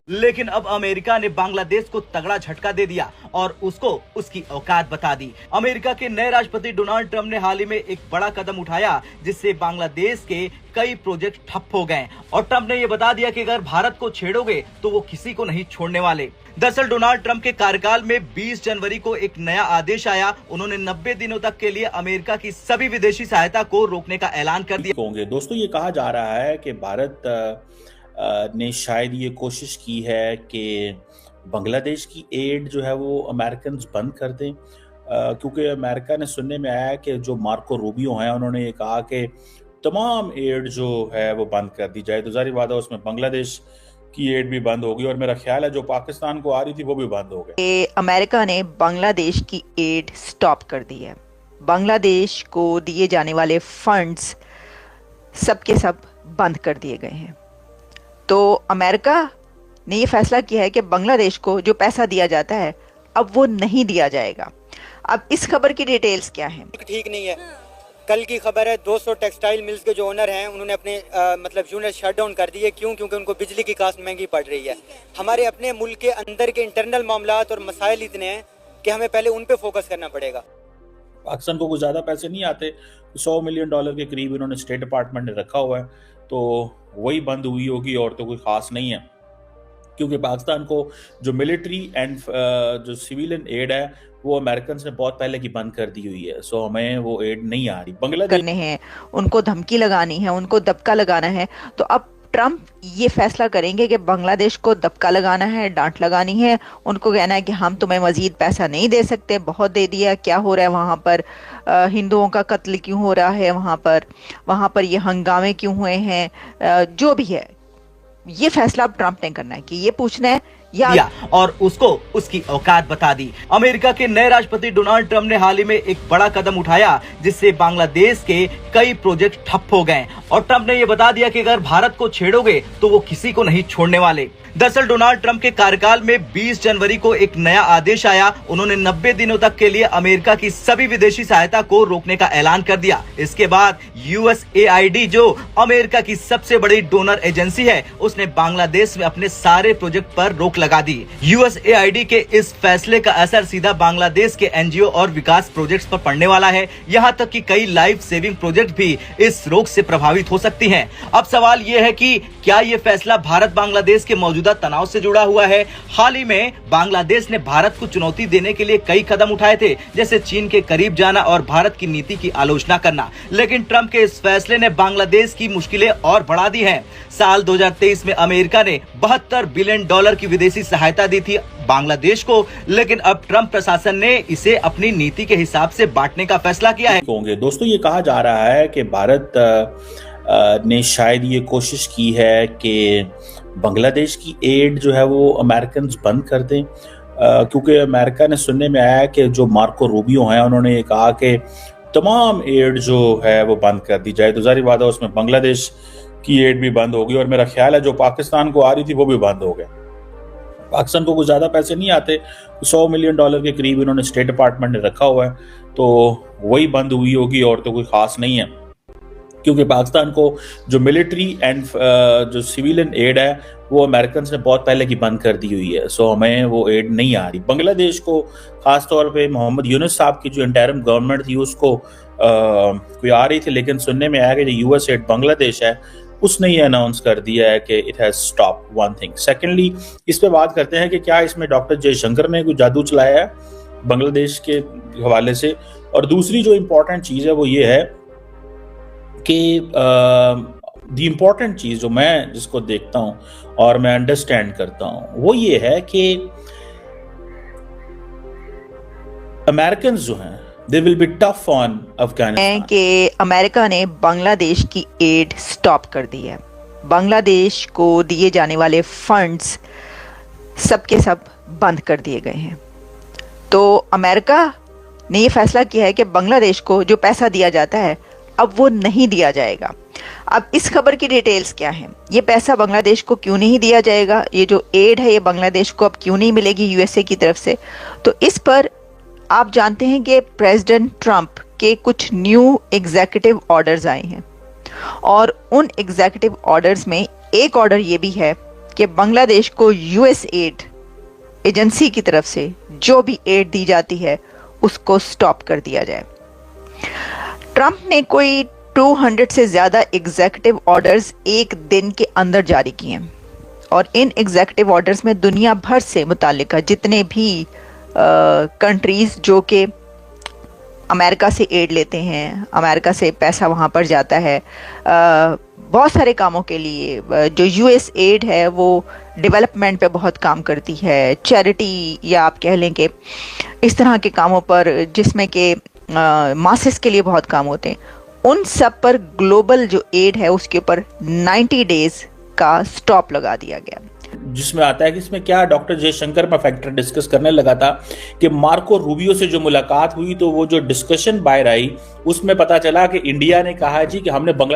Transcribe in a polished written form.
लेकिन अब अमेरिका ने बांग्लादेश को तगड़ा झटका दे दिया और उसको उसकी औकात बता दी। अमेरिका के नए राष्ट्रपति डोनाल्ड ट्रंप ने हाल ही में एक बड़ा कदम उठाया जिससे बांग्लादेश के कई प्रोजेक्ट ठप हो गए और ट्रंप ने यह बता दिया कि अगर भारत को छेड़ोगे तो वो किसी को नहीं छोड़ने वाले। दरअसल डोनाल्ड ट्रंप के कार्यकाल में 20 जनवरी को एक नया आदेश आया। उन्होंने 90 दिनों तक के लिए अमेरिका की सभी विदेशी सहायता को रोकने का ऐलान कर दिया। दोस्तों, ये कहा जा रहा है कि भारत ने शायद ये कोशिश की है कि बांग्लादेश की एड जो है वो अमेरिकन बंद कर दें, क्योंकि अमेरिका ने सुनने में आया है कि जो मार्को रूबियो हैं उन्होंने ये कहा कि तमाम एड जो है वो बंद कर दी जाए, तो जाहिर बात है उसमें बांग्लादेश की एड भी बंद होगी और मेरा ख्याल है जो पाकिस्तान को आ रही थी वो भी बंद हो गई। अमेरिका ने बांग्लादेश की एड स्टॉप कर दी है। बांग्लादेश को दिए जाने वाले फंड्स सब के सब बंद कर दिए गए हैं। तो अमेरिका ने ये फैसला किया है कि बांग्लादेश को जो पैसा दिया जाता है अब वो नहीं दिया जाएगा। अब इस खबर की डिटेल्स क्या हैं? ठीक नहीं है। कल की खबर है 200 टेक्सटाइल मिल्स के जो ओनर हैं उन्होंने अपने मतलब यूनिट शट डाउन कर दिए। क्यों? क्योंकि उनको बिजली की कास्ट महंगी पड़ रही है। हमारे अपने मुल्क के अंदर के इंटरनल मामलात और मसाइल इतने हैं कि हमें पहले उन पे फोकस करना पड़ेगा। पाकिस्तान को कुछ ज़्यादा पैसे नहीं आते, $100 मिलियन के करीब इन्होंने स्टेट डिपार्टमेंट ने रखा हुआ है, तो वही बंद हुई होगी और तो कोई ख़ास नहीं है। क्योंकि पाकिस्तान को जो मिलिट्री एंड जो सिविलियन एड है वो अमेरिकन ने बहुत पहले की बंद कर दी हुई है, सो हमें वो एड नहीं आ रही। बांग्लादेश करने हैं, उनको धमकी लगानी है, उनको दबका लगाना है। तो अब ट्रंप ये फैसला करेंगे कि बांग्लादेश को दबका लगाना है, डांट लगानी है, उनको कहना है कि हम तुम्हें मजीद पैसा नहीं दे सकते, बहुत दे दिया। क्या हो रहा है वहाँ पर? हिंदुओं का कत्ल क्यों हो रहा है वहाँ पर ये हंगामे क्यों हुए हैं? जो भी है ये फैसला अब ट्रंप ने करना है कि ये पूछना है या और उसको उसकी औकात बता दी। अमेरिका के नए राष्ट्रपति डोनाल्ड ट्रंप ने हाल ही में एक बड़ा कदम उठाया जिससे बांग्लादेश के कई प्रोजेक्ट ठप हो गए और ट्रंप ने यह बता दिया कि अगर भारत को छेड़ोगे तो वो किसी को नहीं छोड़ने वाले। दरअसल डोनाल्ड ट्रंप के कार्यकाल में 20 जनवरी को एक नया आदेश आया। उन्होंने 90 दिनों तक के लिए अमेरिका की सभी विदेशी सहायता को रोकने का ऐलान कर दिया। इसके बाद USAID जो अमेरिका की सबसे बड़ी डोनर एजेंसी है उसने बांग्लादेश में अपने सारे प्रोजेक्ट पर रोक लगा दी। USAID के इस फैसले का असर सीधा बांग्लादेश के NGO और विकास प्रोजेक्ट्स पर पड़ने वाला है। यहाँ तक कि कई लाइफ सेविंग प्रोजेक्ट भी इस रोक से प्रभावित हो सकती हैं। अब सवाल ये है कि क्या ये फैसला भारत बांग्लादेश के मौजूदा तनाव से जुड़ा हुआ है? हाल ही में बांग्लादेश ने भारत को चुनौती देने के लिए कई कदम उठाए थे, जैसे चीन के करीब जाना और भारत की नीति की आलोचना करना। लेकिन ट्रंप के इस फैसले ने बांग्लादेश की मुश्किलें और बढ़ा दी हैं। साल 2023 में अमेरिका ने $72 बिलियन की विदेशी सहायता दी थी बांग्लादेश को, लेकिन अब ट्रंप प्रशासन ने इसे अपनी नीति के हिसाब से बांटने का फैसला किया है। दोस्तों, ये कहा जा रहा है कि भारत ने शायद ये कोशिश की है कि बांग्लादेश की एड जो है वो अमेरिकन बंद कर दें, क्योंकि अमेरिका ने सुनने में आया है कि जो मार्को रूबियो हैं उन्होंने ये कहा कि तमाम एड जो है वो बंद कर दी जाए, तो जाहिर बात है उसमें बांग्लादेश की एड भी बंद होगी और मेरा ख्याल है जो पाकिस्तान को आ रही थी वो भी बंद हो गया। पाकिस्तान को कुछ ज़्यादा पैसे नहीं आते, $100 मिलियन के करीब इन्होंने स्टेट डिपार्टमेंट ने रखा हुआ है, तो वही बंद हुई होगी और तो कोई ख़ास नहीं है। क्योंकि पाकिस्तान को जो मिलिट्री एंड जो सिविलियन एड है वो अमेरिकन ने बहुत पहले की बंद कर दी हुई है, सो हमें वो एड नहीं आ रही। बांग्लादेश को खास तौर पे मोहम्मद यूनुस साहब की जो इंटरिम गवर्नमेंट थी उसको कोई आ रही थी, लेकिन सुनने में आया कि जो US एड बांग्लादेश है उसने ये अनाउंस कर दिया है कि it has stop one thing. Secondly, इस पे बात करते हैं कि क्या इसमें डॉक्टर जयशंकर ने कोई जादू चलाया है बांग्लादेश के हवाले से। और दूसरी जो इम्पोर्टेंट चीज़ है वो ये है कि द इम्पोर्टेंट चीज़ जो मैं जिसको देखता हूँ और मैं अंडरस्टैंड करता हूँ वो ये है कि अमेरिकन जो हैं they will be tough on Afghanistan। कि अमेरिका ने बांग्लादेश की एड स्टॉप कर दी है। बांग्लादेश को दिए जाने वाले फंड्स सब के सब बंद कर दिए गए हैं। तो अमेरिका ने ये फैसला किया है कि बांग्लादेश को जो पैसा दिया जाता है अब वो नहीं दिया जाएगा। अब इस खबर की डिटेल्स क्या हैं? ये पैसा बांग्लादेश को क्यों नहीं दिया जाएगा? ये जो एड है ये बांग्लादेश को अब क्यों नहीं मिलेगी USA की तरफ से? तो इस पर आप जानते हैं कि प्रेसिडेंट ट्रंप के कुछ न्यू एग्जीक्यूटिव ऑर्डर्स आए हैं और उन एग्जीक्यूटिव ऑर्डर्स में एक ऑर्डर ये भी है कि बांग्लादेश को यूएस एड एजेंसी की तरफ से जो भी एड दी जाती है उसको स्टॉप कर दिया जाए। ट्रंप ने कोई 200 से ज्यादा एग्जीक्यूटिव ऑर्डर्स एक दिन के अंदर जारी किए हैं और इन एग्जीक्यूटिव ऑर्डर्स में दुनिया भर से मुताल्लिका जितने भी कंट्रीज जो कि अमेरिका से एड लेते हैं, अमेरिका से पैसा वहाँ पर जाता है बहुत सारे कामों के लिए। जो यूएस एड है वो डेवलपमेंट पे बहुत काम करती है, चैरिटी या आप कह लें कि इस तरह के कामों पर जिसमें कि मासेस के लिए बहुत काम होते हैं, उन सब पर ग्लोबल जो एड है उसके ऊपर 90 डेज का स्टॉप लगा दिया गया। जिसमें आता है कि इसमें क्या डॉक्टर जयशंकर में फैक्टर डिस्कस करने लगा था कि मार्को रूबियो से जो मुलाकात हुई तो वो जो डिस्कशन बाहर आई उसमें पता चला कि इंडिया ने कहा जी कि हमने